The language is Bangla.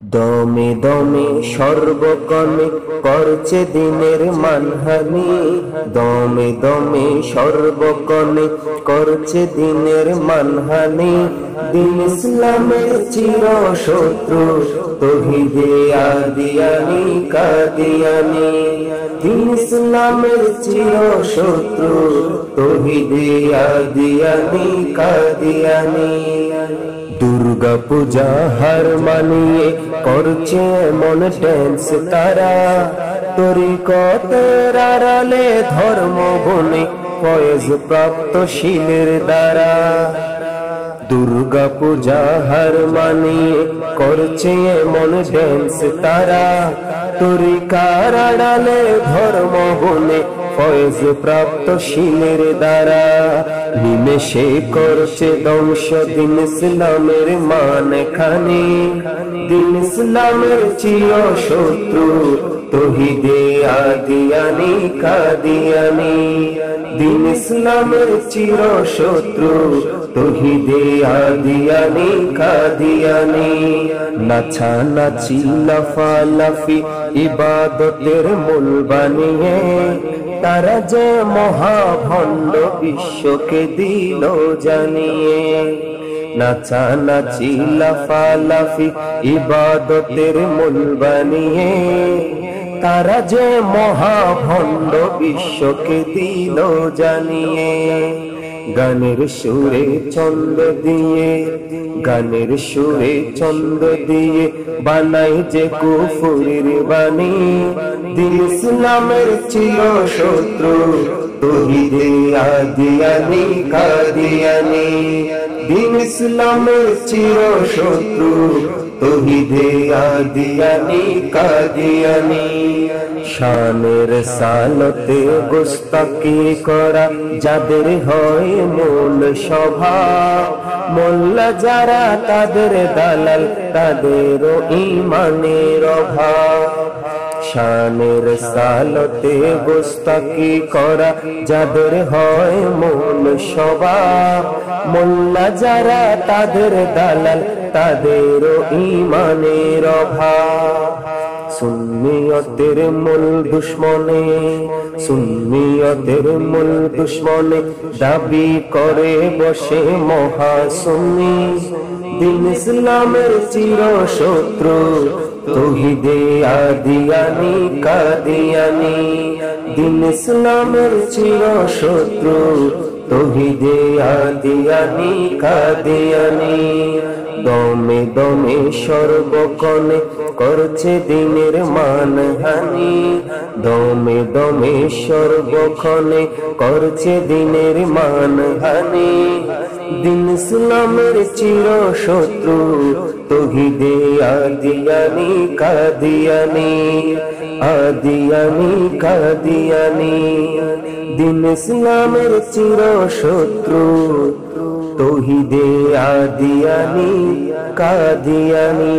দমে দমে সর্বকণে করছে দিনের মানহানি, দমে দমে সর্বকণে করছে দিনের মানহানি। দিন ইসলামের চির শত্রু তৌহিদে আদিয়ানি কাদিয়ানি, দিন ইসলামের চির শত্রু তৌহিদে আদিয়ানি কাদিয়ানি। দুর্গা পূজা হার মানিয়ে করছে এমন ড্যান্স তারা, তরিকতের আড়ালে ধর্ম বনে ফয়েজ প্রাপ্ত শিলের দ্বারা। দুর্গা পূজা হার মানিয়ে করছে এমন ড্যান্স তারা, তরিকার আড়ালে ধর্ম বনে ফয়েজ প্রাপ্ত শিলের দ্বারা। নিমেষে করছে ধ্বংস দিন ইসলামের মানখানি, দিন ইসলামের চির শত্রু তৌহিদে আদিয়ানি কাদিয়ানি, দিন ইসলামের চির শত্রু তৌহিদে আদিয়ানি কাদিয়ানি। নাচানাচি লাফালাফি ইবাদতের মূল বানিয়ে তারা যে মহাভণ্ড বিশ্বকে দিল জানিয়ে। নাচানাচি লাফালাফি ইবাদতের মূল বানিয়ে তারা যে মহাভণ্ড বিশ্বকে দিল জানিয়ে। গানের সুরে ছন্দ দিয়ে, গানের সুরে ছন্দ দিয়ে বানাই যে কুফুরির বাণী, দিন ইসলামের চির শত্রু তৌহিদে আদিয়ানি কাদিয়ানি, দিন ইসলামের চির শত্রু তৌহিদে আদিয়ানি কাদিয়ানি। শানের সালতে গোস্তাকি করা যাদের হয় মূল স্বভাব, মোল্লা যারা তাদের দালাল তাদেরও ঈমানের অভাব। শানের সালতে গোস্তাকি করা যাদের হয় মূল স্বভাব, মোল্লা যারা তাদের দালাল তাদেরও ঈমানের অভাব। সুন্নিয়তের মূল দুশ্মনে, সুন্নিয়তের মূল দুশ্মনে দাবি করে বসে মহাসুন্নি, দিন ইসলামের চির শত্রু তৌহিদে আদিয়ানি কাদিয়ানি, দিন ইসলামের চির শত্রু তৌহিদে আদিয়ানি কাদিয়ানি। দমে দমে সর্বকণে করছে দিনের মানহানি, দমে দমে সর্বক্ষণে করছে দিনের মানহানি। দিন ইসলামের চির শত্রু তৌহিদে আদিয়ানি কাদিয়ানি, আদিয়ানি কাদিয়ানি, দিন ইসলামের চির শত্রু তৌহিদে আদিয়ানি কাদিয়ানি।